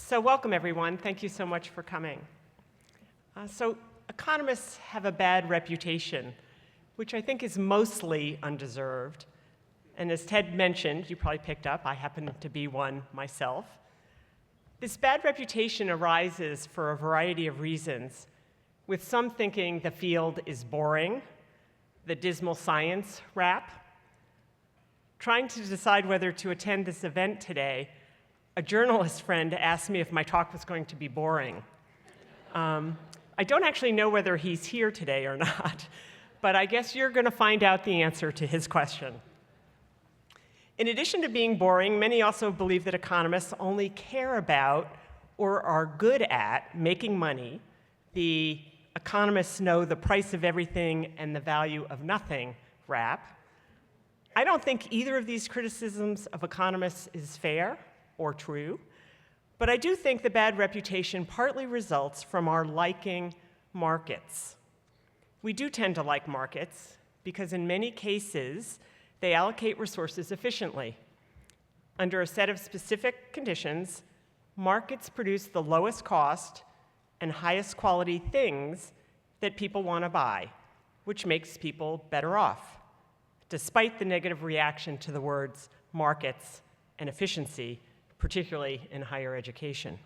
So welcome, everyone. Thank you so much for coming. So economists have a bad reputation, which I think is mostly undeserved. And as Ted mentioned, you probably picked up, I happen to be one myself. This bad reputation arises for a variety of reasons, with some thinking the field is boring, the dismal science rap. Trying to decide whether to attend this event today, a journalist friend asked me if my talk was going to be boring. I don't actually know whether he's here today or not, but I guess you're going to find out the answer to his question. In addition to being boring, many also believe that economists only care about or are good at making money. The economists know the price of everything and the value of nothing rap. I don't think either of these criticisms of economists is fair or true, but I do think the bad reputation partly results from our liking markets. We do tend to like markets because in many cases, they allocate resources efficiently. Under a set of specific conditions, markets produce the lowest cost and highest quality things that people want to buy, which makes people better off, despite the negative reaction to the words markets and efficiency, particularly in higher education.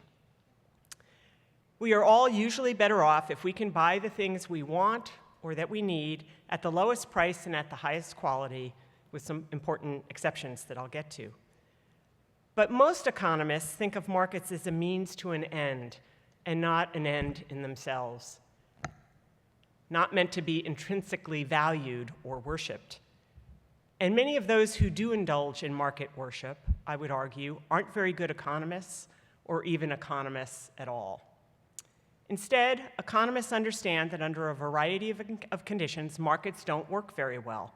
We are all usually better off if we can buy the things we want or that we need at the lowest price and at the highest quality, with some important exceptions that I'll get to. But most economists think of markets as a means to an end and not an end in themselves, not meant to be intrinsically valued or worshiped. And many of those who do indulge in market worship, I would argue, aren't very good economists or even economists at all. Instead, economists understand that under a variety of conditions, markets don't work very well.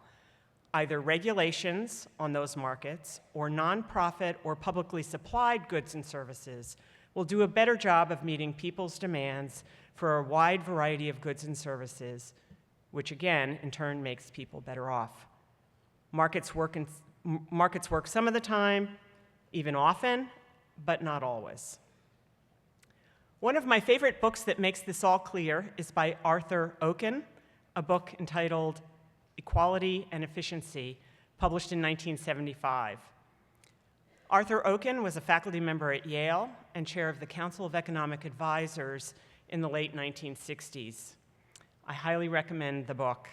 Either regulations on those markets or nonprofit or publicly supplied goods and services will do a better job of meeting people's demands for a wide variety of goods and services, which again, in turn, makes people better off. Markets work some of the time, even often, but not always. One of my favorite books that makes this all clear is by Arthur Oken, a book entitled Equality and Efficiency, published in 1975. Arthur Oken was a faculty member at Yale and chair of the Council of Economic Advisors in the late 1960s. I highly recommend the book.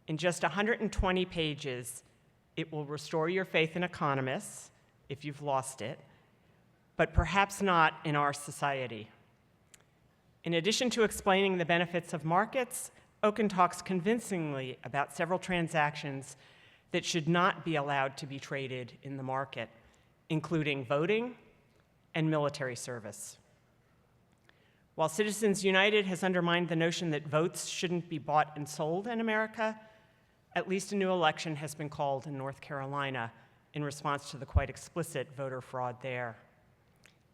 In just 120 pages, it will restore your faith in economists, if you've lost it, but perhaps not in our society. In addition to explaining the benefits of markets, Oken talks convincingly about several transactions that should not be allowed to be traded in the market, including voting and military service. While Citizens United has undermined the notion that votes shouldn't be bought and sold in America, at least a new election has been called in North Carolina in response to the quite explicit voter fraud there.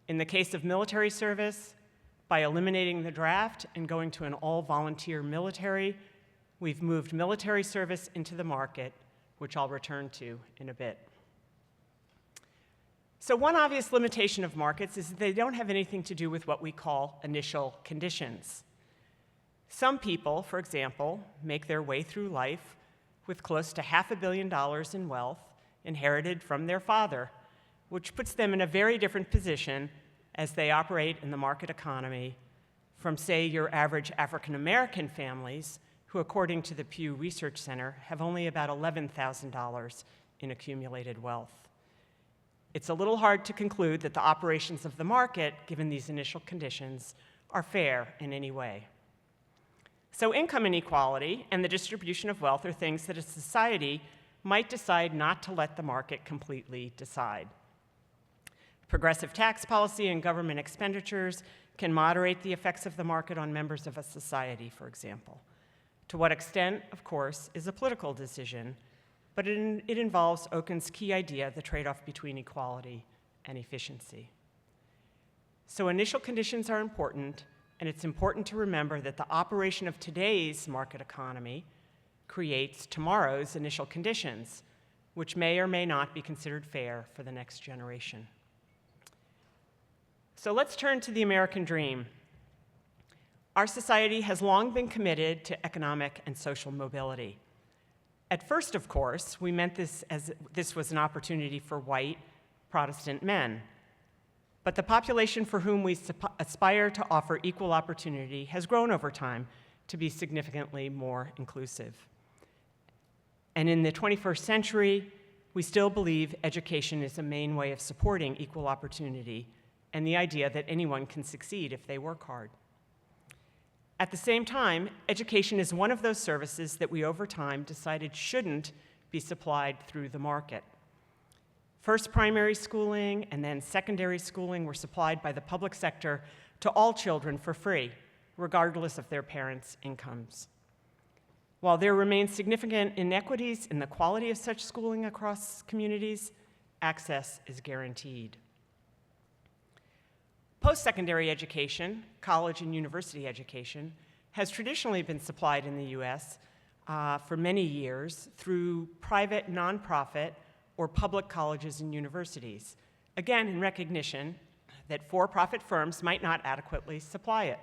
In the case of military service, by eliminating the draft and going to an all-volunteer military, we've moved military service into the market, which I'll return to in a bit. So one obvious limitation of markets is that they don't have anything to do with what we call initial conditions. Some people, for example, make their way through life with close to $500 million in wealth inherited from their father, which puts them in a very different position as they operate in the market economy from, say, your average African-American families, who, according to the Pew Research Center, have only about $11,000 in accumulated wealth. It's a little hard to conclude that the operations of the market, given these initial conditions, are fair in any way. So income inequality and the distribution of wealth are things that a society might decide not to let the market completely decide. Progressive tax policy and government expenditures can moderate the effects of the market on members of a society, for example. To what extent, of course, is a political decision, but it involves Oken's key idea, the trade-off between equality and efficiency. So initial conditions are important, and it's important to remember that the operation of today's market economy creates tomorrow's initial conditions, which may or may not be considered fair for the next generation. So let's turn to the American dream. Our society has long been committed to economic and social mobility. At first, of course, we meant this as this was an opportunity for white Protestant men. But the population for whom we aspire to offer equal opportunity has grown over time to be significantly more inclusive. And in the 21st century, we still believe education is a main way of supporting equal opportunity and the idea that anyone can succeed if they work hard. At the same time, education is one of those services that we over time decided shouldn't be supplied through the market. First, primary schooling and then secondary schooling were supplied by the public sector to all children for free, regardless of their parents' incomes. While there remain significant inequities in the quality of such schooling across communities, access is guaranteed. Post-secondary education, college and university education, has traditionally been supplied in the US for many years through private nonprofit or public colleges and universities, again in recognition that for-profit firms might not adequately supply it.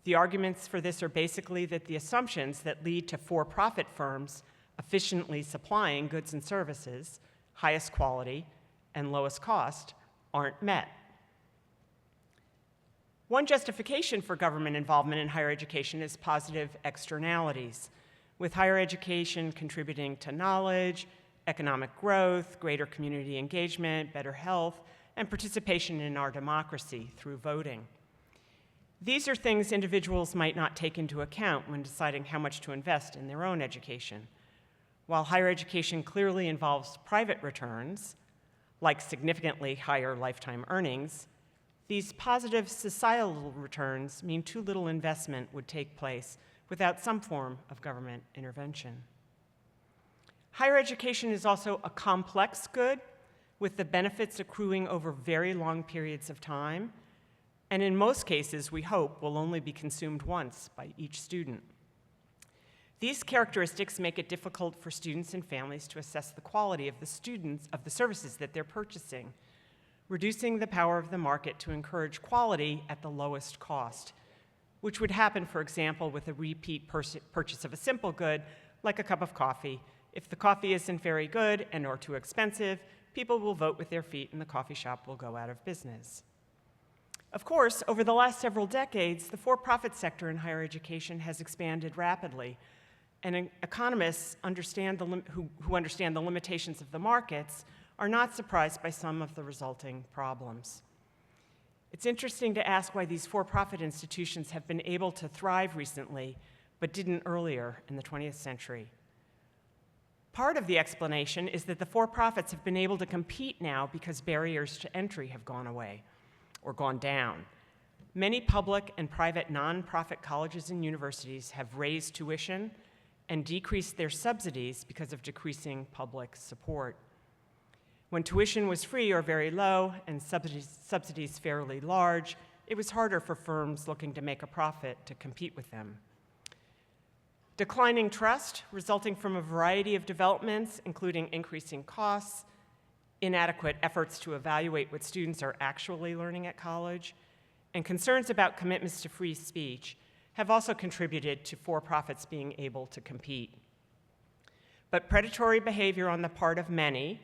The arguments for this are basically that the assumptions that lead to for-profit firms efficiently supplying goods and services, highest quality, and lowest cost aren't met. One justification for government involvement in higher education is positive externalities, with higher education contributing to knowledge, economic growth, greater community engagement, better health, and participation in our democracy through voting. These are things individuals might not take into account when deciding how much to invest in their own education. While higher education clearly involves private returns, like significantly higher lifetime earnings, these positive societal returns mean too little investment would take place without some form of government intervention. Higher education is also a complex good, with the benefits accruing over very long periods of time, and in most cases, we hope, will only be consumed once by each student. These characteristics make it difficult for students and families to assess the quality of the services that they're purchasing, reducing the power of the market to encourage quality at the lowest cost, which would happen, for example, with a repeat purchase of a simple good, like a cup of coffee. If the coffee isn't very good and or too expensive, people will vote with their feet and the coffee shop will go out of business. Of course, over the last several decades, the for-profit sector in higher education has expanded rapidly, and economists who understand the limitations of the markets are not surprised by some of the resulting problems. It's interesting to ask why these for-profit institutions have been able to thrive recently, but didn't earlier in the 20th century. Part of the explanation is that the for-profits have been able to compete now because barriers to entry have gone away or gone down. Many public and private nonprofit colleges and universities have raised tuition and decreased their subsidies because of decreasing public support. When tuition was free or very low and subsidies fairly large, it was harder for firms looking to make a profit to compete with them. Declining trust, resulting from a variety of developments, including increasing costs, inadequate efforts to evaluate what students are actually learning at college, and concerns about commitments to free speech, have also contributed to for-profits being able to compete. But predatory behavior on the part of many,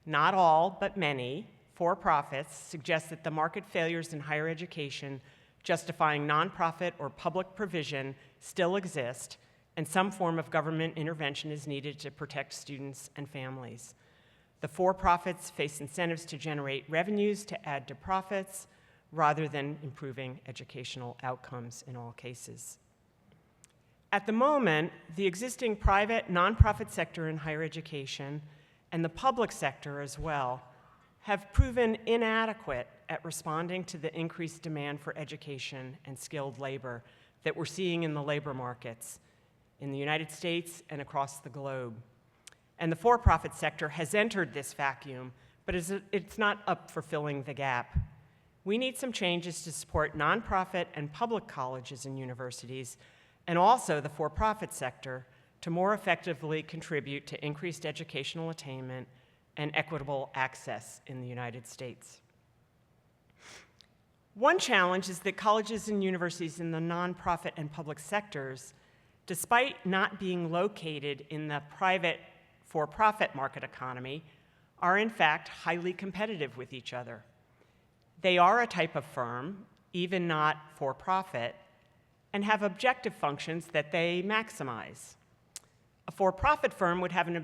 not all, but many, for-profits suggest that the market failures in higher education justifying nonprofit or public provision still exist, and some form of government intervention is needed to protect students and families. The for-profits face incentives to generate revenues to add to profits, rather than improving educational outcomes in all cases. At the moment, the existing private nonprofit sector in higher education and the public sector as well have proven inadequate at responding to the increased demand for education and skilled labor that we're seeing in the labor markets in the United States and across the globe. And the for-profit sector has entered this vacuum, but it's not up for filling the gap. We need some changes to support nonprofit and public colleges and universities, and also the for-profit sector, to more effectively contribute to increased educational attainment and equitable access in the United States. One challenge is that colleges and universities in the nonprofit and public sectors, despite not being located in the private for-profit market economy, are in fact highly competitive with each other. They are a type of firm, even not for-profit, and have objective functions that they maximize. A for-profit firm would have an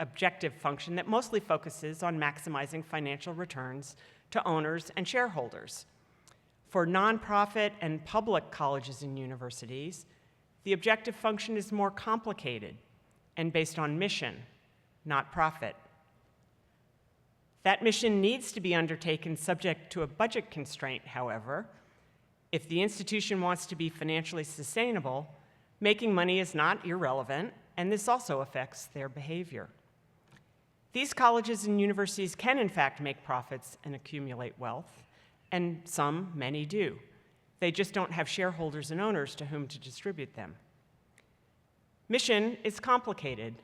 objective function that mostly focuses on maximizing financial returns to owners and shareholders. For nonprofit and public colleges and universities, the objective function is more complicated and based on mission, not profit. That mission needs to be undertaken subject to a budget constraint, however. If the institution wants to be financially sustainable, making money is not irrelevant, and this also affects their behavior. These colleges and universities can, in fact, make profits and accumulate wealth, and many do. They just don't have shareholders and owners to whom to distribute them. Mission is complicated.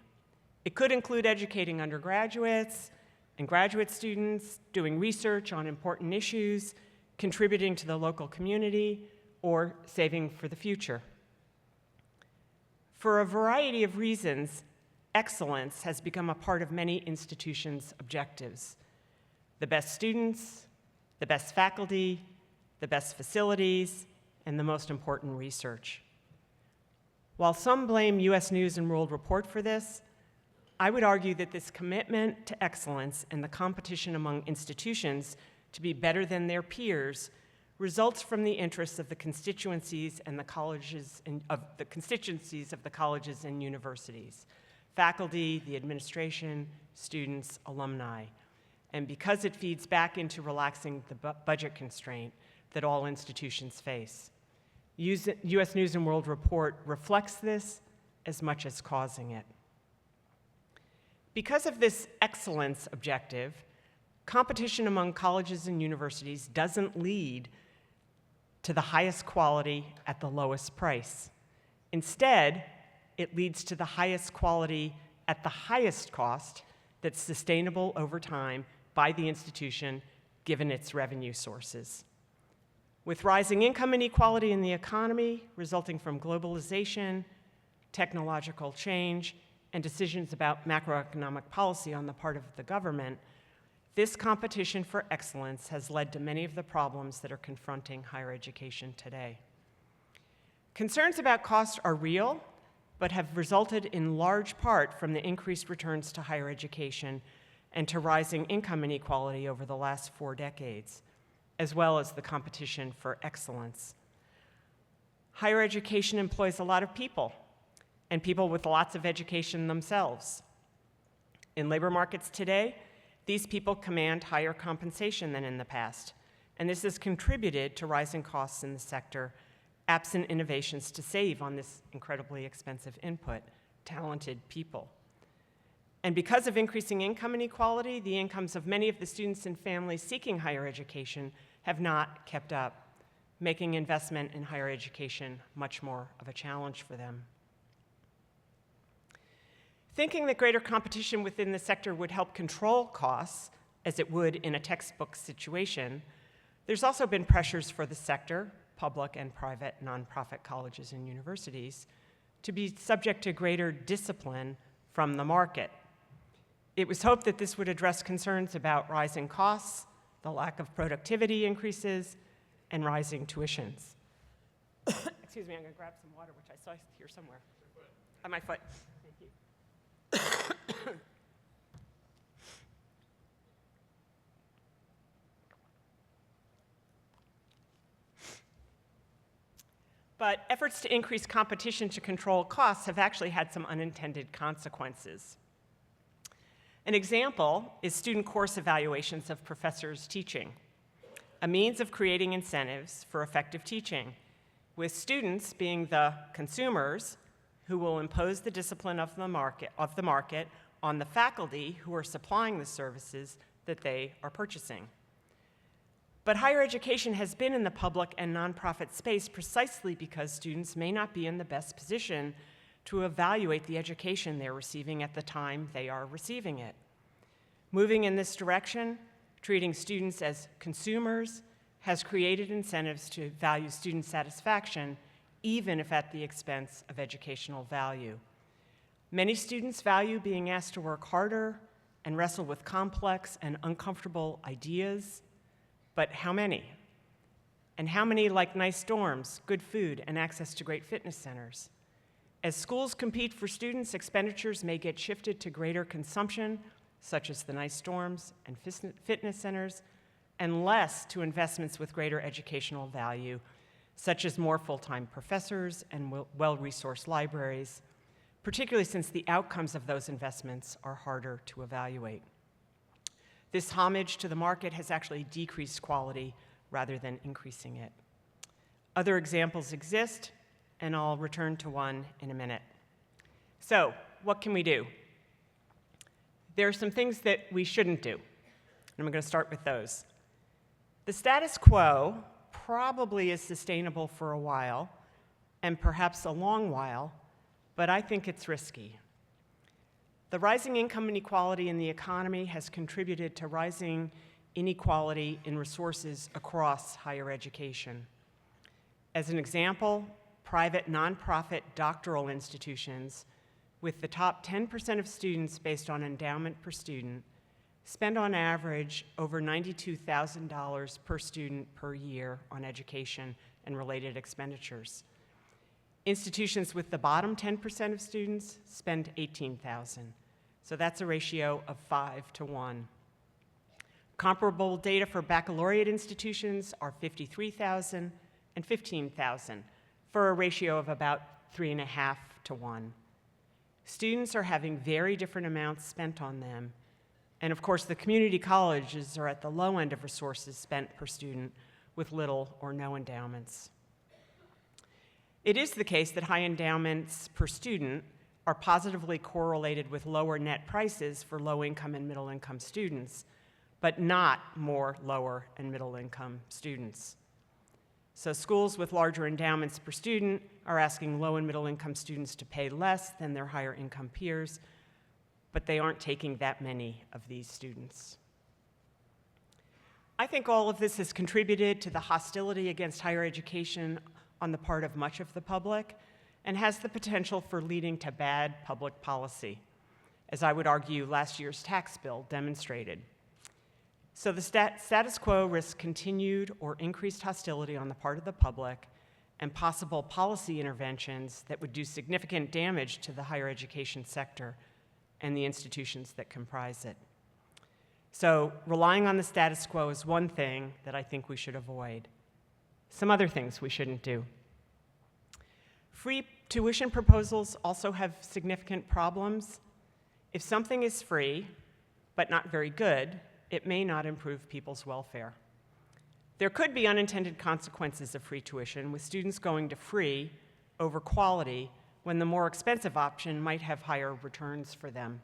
It could include educating undergraduates and graduate students, doing research on important issues, contributing to the local community, or saving for the future. For a variety of reasons, excellence has become a part of many institutions' objectives. The best students, the best faculty, the best facilities, and the most important research. While some blame US News and World Report for this, I would argue that this commitment to excellence and the competition among institutions to be better than their peers results from the interests of the constituencies and the colleges of the colleges and universities, faculty, the administration, students, alumni, and because it feeds back into relaxing the budget constraint that all institutions face. US News and World Report reflects this as much as causing it. Because of this excellence objective, competition among colleges and universities doesn't lead to the highest quality at the lowest price. Instead, it leads to the highest quality at the highest cost that's sustainable over time by the institution, given its revenue sources. With rising income inequality in the economy resulting from globalization, technological change, and decisions about macroeconomic policy on the part of the government, this competition for excellence has led to many of the problems that are confronting higher education today. Concerns about cost are real, but have resulted in large part from the increased returns to higher education and to rising income inequality over the last 4 decades, as well as the competition for excellence. Higher education employs a lot of people, and people with lots of education themselves. In labor markets today, these people command higher compensation than in the past, and this has contributed to rising costs in the sector, absent innovations to save on this incredibly expensive input, talented people. And because of increasing income inequality, the incomes of many of the students and families seeking higher education have not kept up, making investment in higher education much more of a challenge for them. Thinking that greater competition within the sector would help control costs, as it would in a textbook situation, there's also been pressures for the sector, public and private nonprofit colleges and universities, to be subject to greater discipline from the market. It was hoped that this would address concerns about rising costs, the lack of productivity increases, and rising tuitions. Excuse me, I'm going to grab some water, which I saw here somewhere. On my foot. Thank you. But efforts to increase competition to control costs have actually had some unintended consequences. An example is student course evaluations of professors teaching, a means of creating incentives for effective teaching, with students being the consumers who will impose the discipline of the market on the faculty who are supplying the services that they are purchasing. But higher education has been in the public and nonprofit space precisely because students may not be in the best position to evaluate the education they're receiving at the time they are receiving it. Moving in this direction, treating students as consumers, has created incentives to value student satisfaction, even if at the expense of educational value. Many students value being asked to work harder and wrestle with complex and uncomfortable ideas, but how many? And how many like nice dorms, good food, and access to great fitness centers? As schools compete for students, expenditures may get shifted to greater consumption, such as the nice dorms and fitness centers, and less to investments with greater educational value, such as more full-time professors and well-resourced libraries, particularly since the outcomes of those investments are harder to evaluate. This homage to the market has actually decreased quality rather than increasing it. Other examples exist, and I'll return to one in a minute. So, what can we do? There are some things that we shouldn't do, and I'm going to start with those. The status quo probably is sustainable for a while, and perhaps a long while, but I think it's risky. The rising income inequality in the economy has contributed to rising inequality in resources across higher education. As an example, private nonprofit doctoral institutions with the top 10% of students based on endowment per student spend on average over $92,000 per student per year on education and related expenditures. Institutions with the bottom 10% of students spend $18,000. So that's a ratio of 5 to 1. Comparable data for baccalaureate institutions are $53,000 and $15,000 for a ratio of about 3.5 to 1. Students are having very different amounts spent on them. And of course, the community colleges are at the low end of resources spent per student with little or no endowments. It is the case that high endowments per student are positively correlated with lower net prices for low-income and middle-income students, but not more lower and middle-income students. So schools with larger endowments per student are asking low and middle-income students to pay less than their higher-income peers, but they aren't taking that many of these students. I think all of this has contributed to the hostility against higher education on the part of much of the public and has the potential for leading to bad public policy, as I would argue last year's tax bill demonstrated. So the status quo risks continued or increased hostility on the part of the public and possible policy interventions that would do significant damage to the higher education sector and the institutions that comprise it. So relying on the status quo is one thing that I think we should avoid. Some other things we shouldn't do. Free tuition proposals also have significant problems. If something is free, but not very good, it may not improve people's welfare. There could be unintended consequences of free tuition, with students going to free over quality when the more expensive option might have higher returns for them.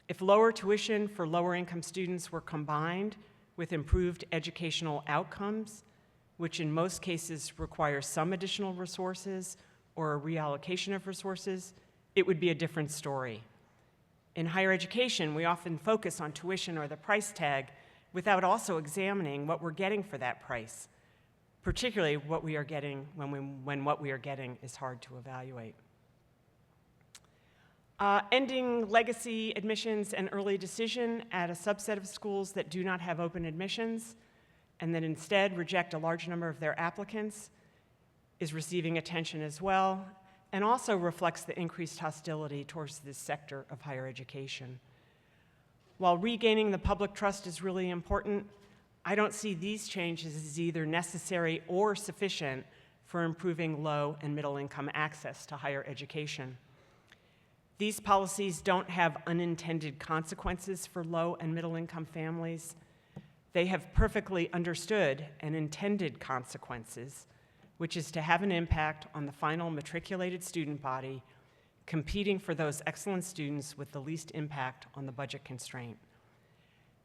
If lower tuition for lower-income students were combined with improved educational outcomes, which in most cases require some additional resources or a reallocation of resources, it would be a different story. In higher education, we often focus on tuition or the price tag without also examining what we're getting for that price, particularly what we are getting when what we are getting is hard to evaluate. Ending legacy admissions and early decision at a subset of schools that do not have open admissions and that instead reject a large number of their applicants is receiving attention as well, and also reflects the increased hostility towards this sector of higher education. While regaining the public trust is really important, I don't see these changes as either necessary or sufficient for improving low and middle income access to higher education. These policies don't have unintended consequences for low and middle income families. They have perfectly understood and intended consequences, which is to have an impact on the final matriculated student body, competing for those excellent students with the least impact on the budget constraint.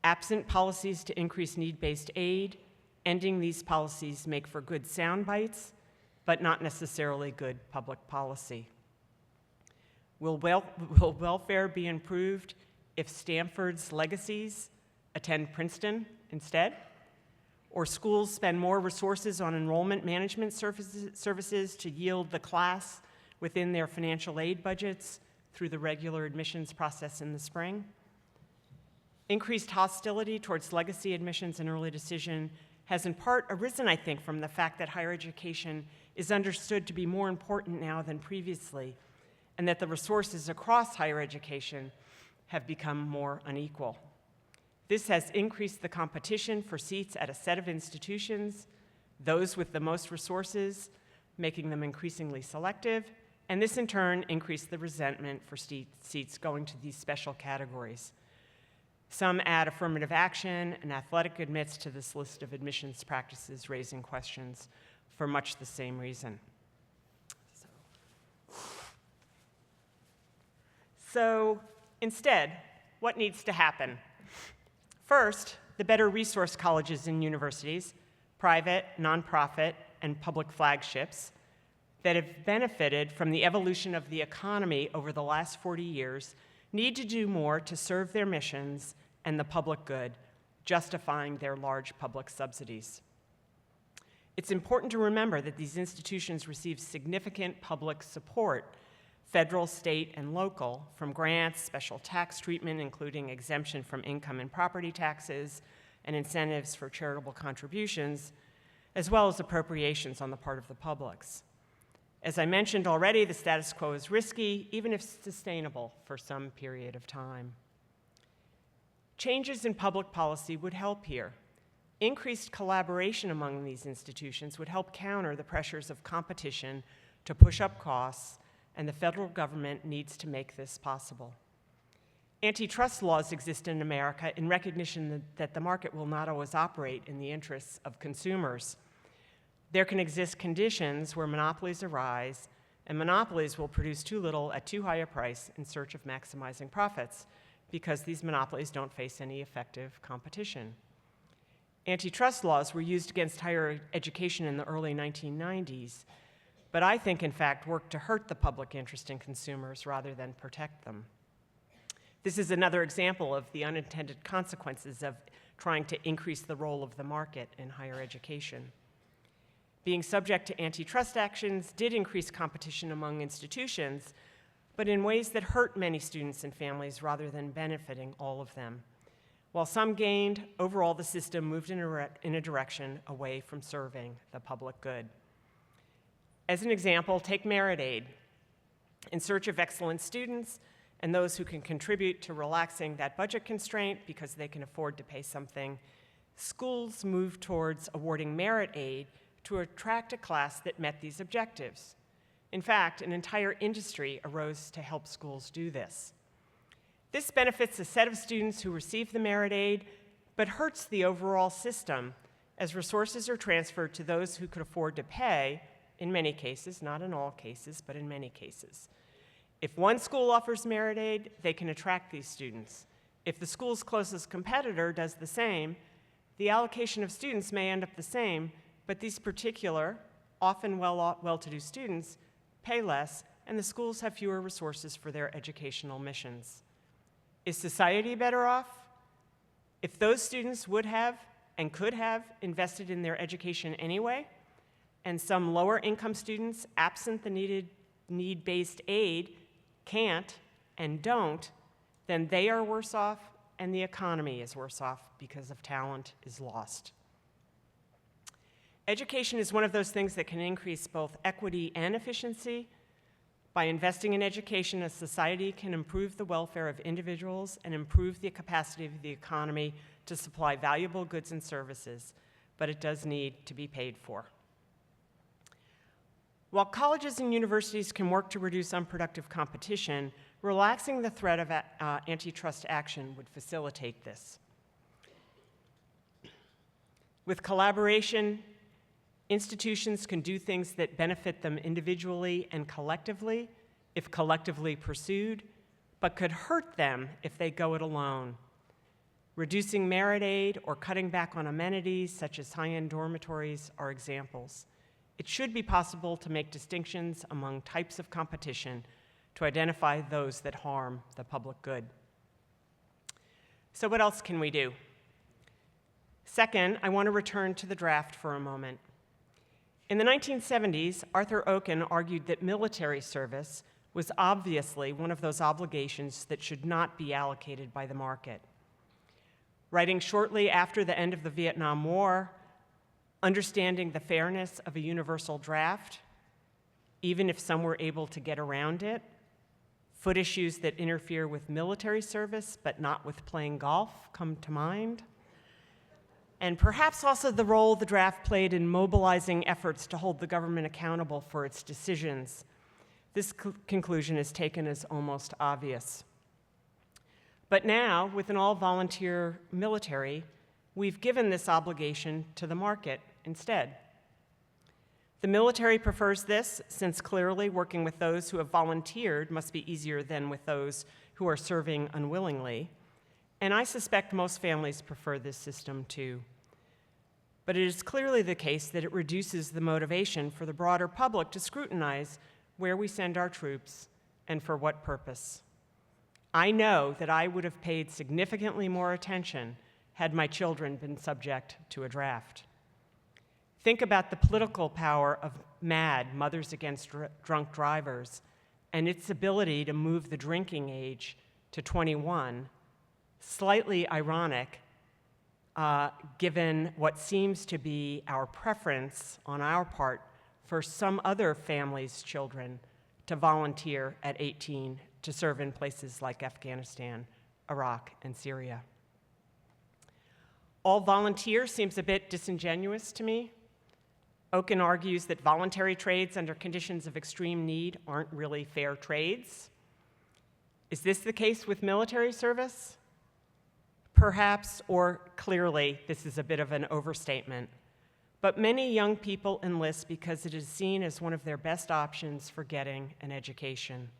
Absent policies to increase need-based aid, ending these policies make for good sound bites, but not necessarily good public policy. Will welfare be improved if Stanford's legacies attend Princeton instead? or schools spend more resources on enrollment management services to yield the class within their financial aid budgets through the regular admissions process in the spring. Increased hostility towards legacy admissions and early decision has in part arisen, I think, from the fact that higher education is understood to be more important now than previously, and that the resources across higher education have become more unequal. This has increased the competition for seats at a set of institutions, those with the most resources, making them increasingly selective, and this in turn increased the resentment for seats going to these special categories. Some add affirmative action, and athletic admits to this list of admissions practices raising questions for much the same reason. So instead, what needs to happen? First, the better resource colleges and universities, private, nonprofit, and public flagships that have benefited from the evolution of the economy over the last 40 years need to do more to serve their missions and the public good, justifying their large public subsidies. It's important to remember that these institutions receive significant public support, federal, state, and local, from grants, special tax treatment, including exemption from income and property taxes, and incentives for charitable contributions, as well as appropriations on the part of the publics. As I mentioned already, the status quo is risky, even if sustainable for some period of time. Changes in public policy would help here. Increased collaboration among these institutions would help counter the pressures of competition to push up costs, and the federal government needs to make this possible. Antitrust laws exist in America in recognition that the market will not always operate in the interests of consumers. There can exist conditions where monopolies arise, and monopolies will produce too little at too high a price in search of maximizing profits, because these monopolies don't face any effective competition. Antitrust laws were used against higher education in the early 1990s, but I think, in fact, worked to hurt the public interest in consumers rather than protect them. This is another example of the unintended consequences of trying to increase the role of the market in higher education. Being subject to antitrust actions did increase competition among institutions, but in ways that hurt many students and families rather than benefiting all of them. While some gained, overall the system moved in a direction away from serving the public good. As an example, take merit aid. In search of excellent students and those who can contribute to relaxing that budget constraint because they can afford to pay something, schools moved towards awarding merit aid to attract a class that met these objectives. In fact, an entire industry arose to help schools do this. This benefits a set of students who receive the merit aid, but hurts the overall system as resources are transferred to those who could afford to pay, in many cases, not in all cases, but in many cases. If one school offers merit aid, they can attract these students. If the school's closest competitor does the same, the allocation of students may end up the same, but these particular, often well-to-do students pay less, and the schools have fewer resources for their educational missions. Is society better off? If those students would have and could have invested in their education anyway, and some lower income students, absent the needed need-based aid, can't and don't, then they are worse off and the economy is worse off because of talent is lost. Education is one of those things that can increase both equity and efficiency. By investing in education, a society can improve the welfare of individuals and improve the capacity of the economy to supply valuable goods and services, but it does need to be paid for. While colleges and universities can work to reduce unproductive competition, relaxing the threat of antitrust action would facilitate this. With collaboration, institutions can do things that benefit them individually and collectively, if collectively pursued, but could hurt them if they go it alone. Reducing merit aid or cutting back on amenities, such as high-end dormitories, are examples. It should be possible to make distinctions among types of competition to identify those that harm the public good. So what else can we do? Second, I want to return to the draft for a moment. In the 1970s, Arthur Okun argued that military service was obviously one of those obligations that should not be allocated by the market. Writing shortly after the end of the Vietnam War, understanding the fairness of a universal draft, even if some were able to get around it, foot issues that interfere with military service but not with playing golf come to mind, and perhaps also the role the draft played in mobilizing efforts to hold the government accountable for its decisions. This conclusion is taken as almost obvious. But now, with an all-volunteer military, we've given this obligation to the market instead. The military prefers this, since clearly working with those who have volunteered must be easier than with those who are serving unwillingly, and I suspect most families prefer this system too. But it is clearly the case that it reduces the motivation for the broader public to scrutinize where we send our troops and for what purpose. I know that I would have paid significantly more attention had my children been subject to a draft. Think about the political power of MAD, Mothers Against Drunk Drivers, and its ability to move the drinking age to 21, slightly ironic, given what seems to be our preference on our part for some other families' children to volunteer at 18 to serve in places like Afghanistan, Iraq, and Syria. All volunteer seems a bit disingenuous to me. Okun argues that voluntary trades under conditions of extreme need aren't really fair trades. Is this the case with military service? Perhaps, or clearly, this is a bit of an overstatement. But many young people enlist because it is seen as one of their best options for getting an education.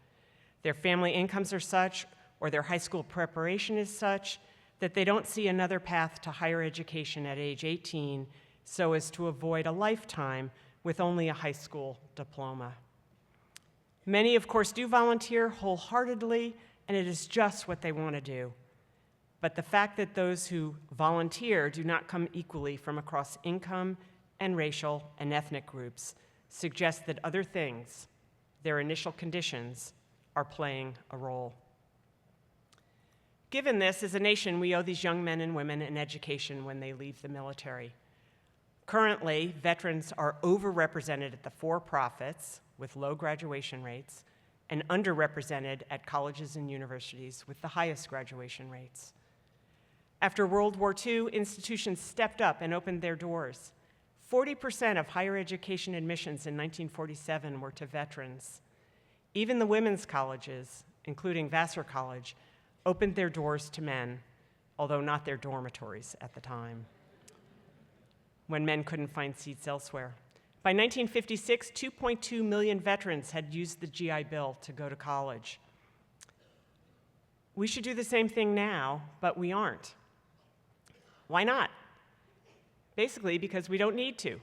Their family incomes are such, or their high school preparation is such, that they don't see another path to higher education at age 18 so as to avoid a lifetime with only a high school diploma. Many, of course, do volunteer wholeheartedly, and it is just what they want to do. But the fact that those who volunteer do not come equally from across income and racial and ethnic groups suggests that other things, their initial conditions, are playing a role. Given this, as a nation, we owe these young men and women an education when they leave the military. Currently, veterans are overrepresented at the for-profits with low graduation rates and underrepresented at colleges and universities with the highest graduation rates. After World War II, institutions stepped up and opened their doors. 40% of higher education admissions in 1947 were to veterans. Even the women's colleges, including Vassar College, opened their doors to men, although not their dormitories at the time, when men couldn't find seats elsewhere. By 1956, 2.2 million veterans had used the GI Bill to go to college. We should do the same thing now, but we aren't. Why not? Basically, because we don't need to.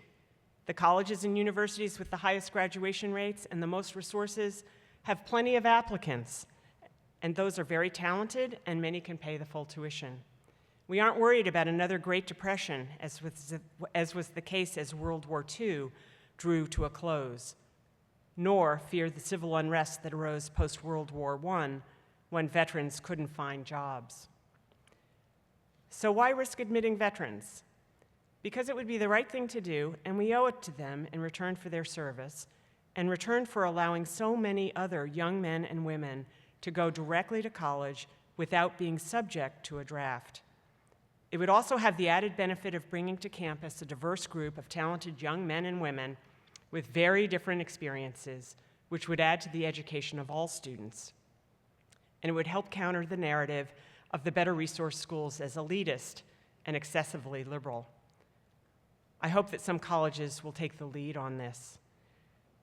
The colleges and universities with the highest graduation rates and the most resources have plenty of applicants, and those are very talented, and many can pay the full tuition. We aren't worried about another Great Depression, as was the case as World War II drew to a close, nor fear the civil unrest that arose post-World War I when veterans couldn't find jobs. So why risk admitting veterans? Because it would be the right thing to do, and we owe it to them in return for their service, in return for allowing so many other young men and women to go directly to college without being subject to a draft. It would also have the added benefit of bringing to campus a diverse group of talented young men and women with very different experiences, which would add to the education of all students. And it would help counter the narrative of the better resource schools as elitist and excessively liberal. I hope that some colleges will take the lead on this.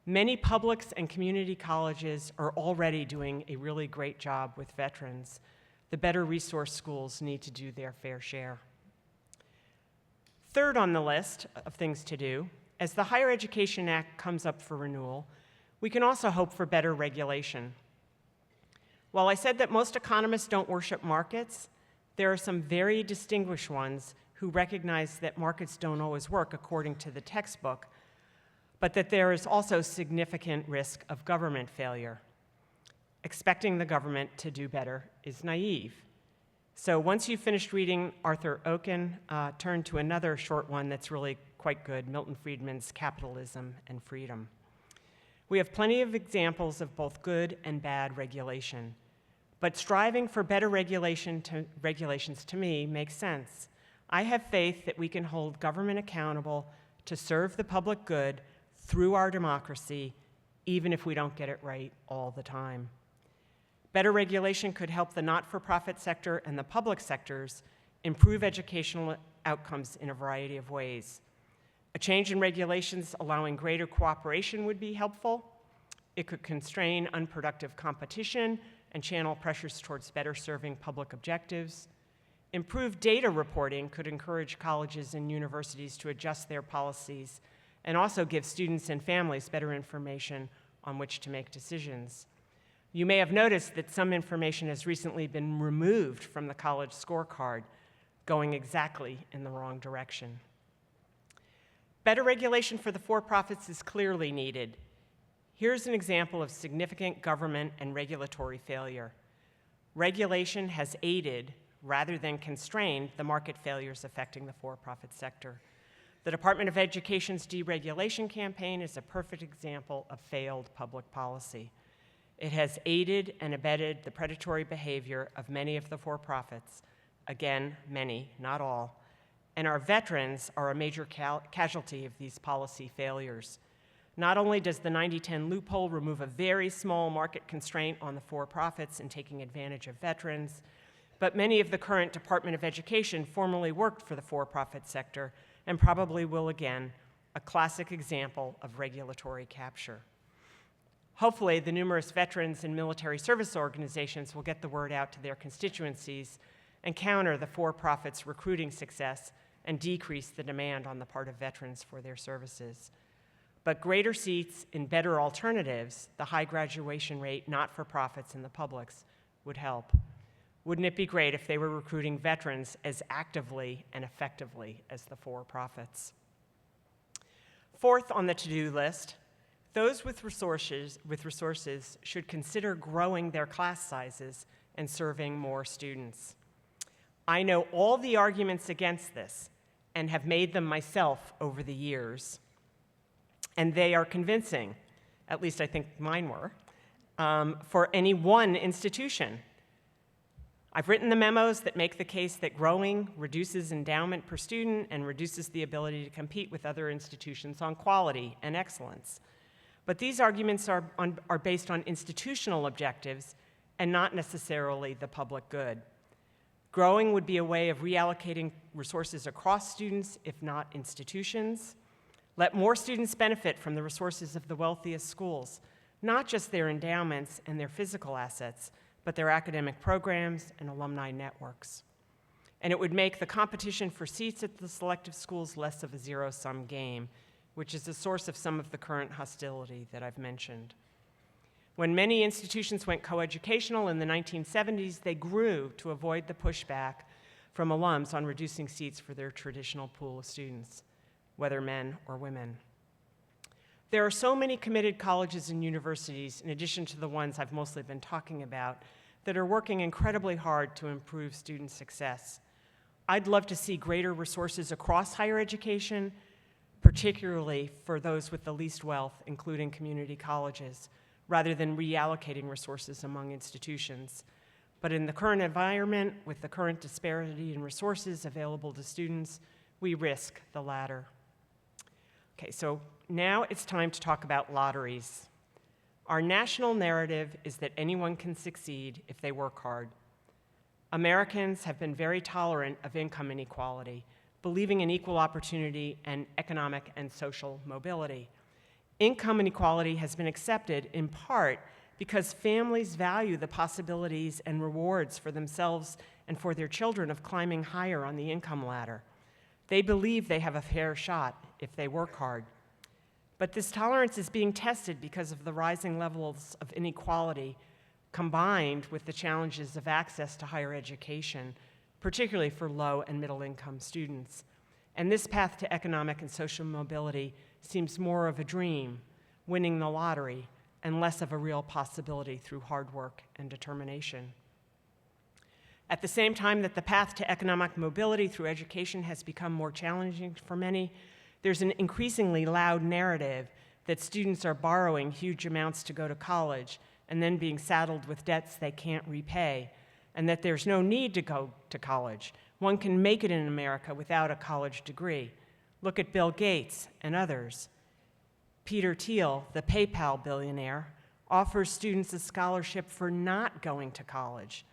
Many publics and community colleges are already doing a really great job with veterans. The better resource schools need to do their fair share. Third on the list of things to do, as the Higher Education Act comes up for renewal, we can also hope for better regulation. While I said that most economists don't worship markets, there are some very distinguished ones who recognize that markets don't always work according to the textbook, but that there is also significant risk of government failure. Expecting the government to do better is naive. So once you've finished reading Arthur Oken, turn to another short one that's really quite good, Milton Friedman's Capitalism and Freedom. We have plenty of examples of both good and bad regulation, but striving for better regulations to me makes sense. I have faith that we can hold government accountable to serve the public good through our democracy, even if we don't get it right all the time. Better regulation could help the not-for-profit sector and the public sectors improve educational outcomes in a variety of ways. A change in regulations allowing greater cooperation would be helpful. It could constrain unproductive competition and channel pressures towards better serving public objectives. Improved data reporting could encourage colleges and universities to adjust their policies and also give students and families better information on which to make decisions. You may have noticed that some information has recently been removed from the college scorecard, going exactly in the wrong direction. Better regulation for the for-profits is clearly needed. Here's an example of significant government and regulatory failure. Regulation has aided, rather than constrained, the market failures affecting the for-profit sector. The Department of Education's deregulation campaign is a perfect example of failed public policy. It has aided and abetted the predatory behavior of many of the for-profits. Again, many, not all. And our veterans are a major casualty of these policy failures. Not only does the 90-10 loophole remove a very small market constraint on the for-profits in taking advantage of veterans, but many of the current Department of Education formerly worked for the for-profit sector and probably will again, a classic example of regulatory capture. Hopefully, the numerous veterans and military service organizations will get the word out to their constituencies and counter the for-profits' recruiting success and decrease the demand on the part of veterans for their services. But greater seats in better alternatives, the high graduation rate not-for-profits and the publics, would help. Wouldn't it be great if they were recruiting veterans as actively and effectively as the for-profits? Fourth on the to-do list, those with resources should consider growing their class sizes and serving more students. I know all the arguments against this and have made them myself over the years, and they are convincing, at least I think mine were, for any one institution. I've written the memos that make the case that growing reduces endowment per student and reduces the ability to compete with other institutions on quality and excellence. But these arguments are based on institutional objectives and not necessarily the public good. Growing would be a way of reallocating resources across students, if not institutions. Let more students benefit from the resources of the wealthiest schools, not just their endowments and their physical assets, but their academic programs and alumni networks. And it would make the competition for seats at the selective schools less of a zero-sum game, which is the source of some of the current hostility that I've mentioned. When many institutions went coeducational in the 1970s, they grew to avoid the pushback from alums on reducing seats for their traditional pool of students, whether men or women. There are so many committed colleges and universities, in addition to the ones I've mostly been talking about, that are working incredibly hard to improve student success. I'd love to see greater resources across higher education, particularly for those with the least wealth, including community colleges, rather than reallocating resources among institutions. But in the current environment, with the current disparity in resources available to students, we risk the latter. Okay, so now it's time to talk about lotteries. Our national narrative is that anyone can succeed if they work hard. Americans have been very tolerant of income inequality, believing in equal opportunity and economic and social mobility. Income inequality has been accepted in part because families value the possibilities and rewards for themselves and for their children of climbing higher on the income ladder. They believe they have a fair shot if they work hard. But this tolerance is being tested because of the rising levels of inequality combined with the challenges of access to higher education, particularly for low and middle income students. And this path to economic and social mobility seems more of a dream, winning the lottery, and less of a real possibility through hard work and determination. At the same time that the path to economic mobility through education has become more challenging for many, there's an increasingly loud narrative that students are borrowing huge amounts to go to college and then being saddled with debts they can't repay, and that there's no need to go to college. One can make it in America without a college degree. Look at Bill Gates and others. Peter Thiel, the PayPal billionaire, offers students a scholarship for not going to college.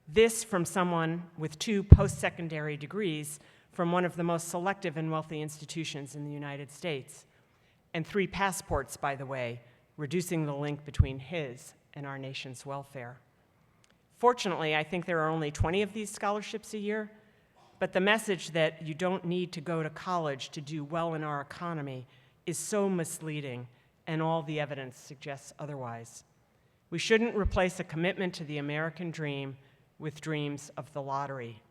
This from someone with 2 post-secondary degrees from one of the most selective and wealthy institutions in the United States. And 3 passports, by the way, reducing the link between his and our nation's welfare. Fortunately, I think there are only 20 of these scholarships a year, but the message that you don't need to go to college to do well in our economy is so misleading, and all the evidence suggests otherwise. We shouldn't replace a commitment to the American dream with dreams of the lottery.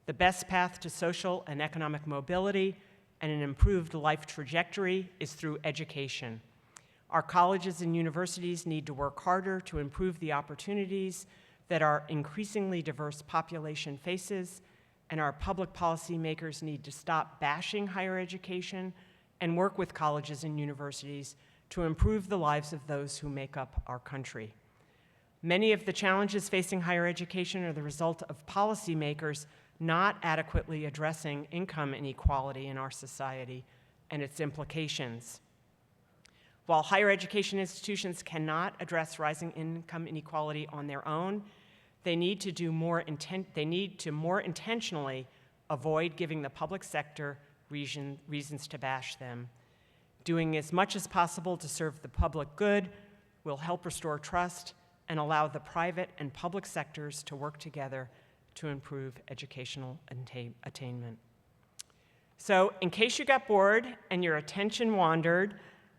The best path to social and economic mobility and an improved life trajectory is through education. Our colleges and universities need to work harder to improve the opportunities that our increasingly diverse population faces, and our public policy makers need to stop bashing higher education and work with colleges and universities to improve the lives of those who make up our country. Many of the challenges facing higher education are the result of policymakers not adequately addressing income inequality in our society and its implications. While higher education institutions cannot address rising income inequality on their own, they need to more intentionally avoid giving the public sector reasons to bash them. Doing as much as possible to serve the public good will help restore trust and allow the private and public sectors to work together to improve educational attainment. So, in case you got bored and your attention wandered,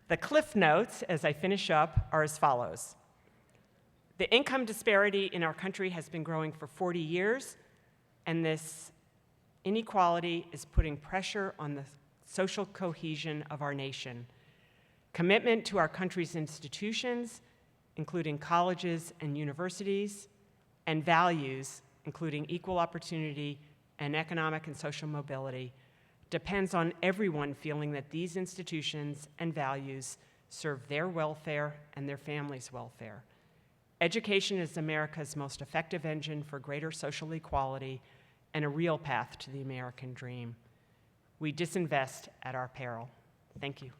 the cliff notes as I finish up are as follows. The income disparity in our country has been growing for 40 years, and this inequality is putting pressure on the social cohesion of our nation. Commitment to our country's institutions, including colleges and universities, and values, including equal opportunity and economic and social mobility, depends on everyone feeling that these institutions and values serve their welfare and their families' welfare. Education is America's most effective engine for greater social equality and a real path to the American dream. We disinvest at our peril. Thank you.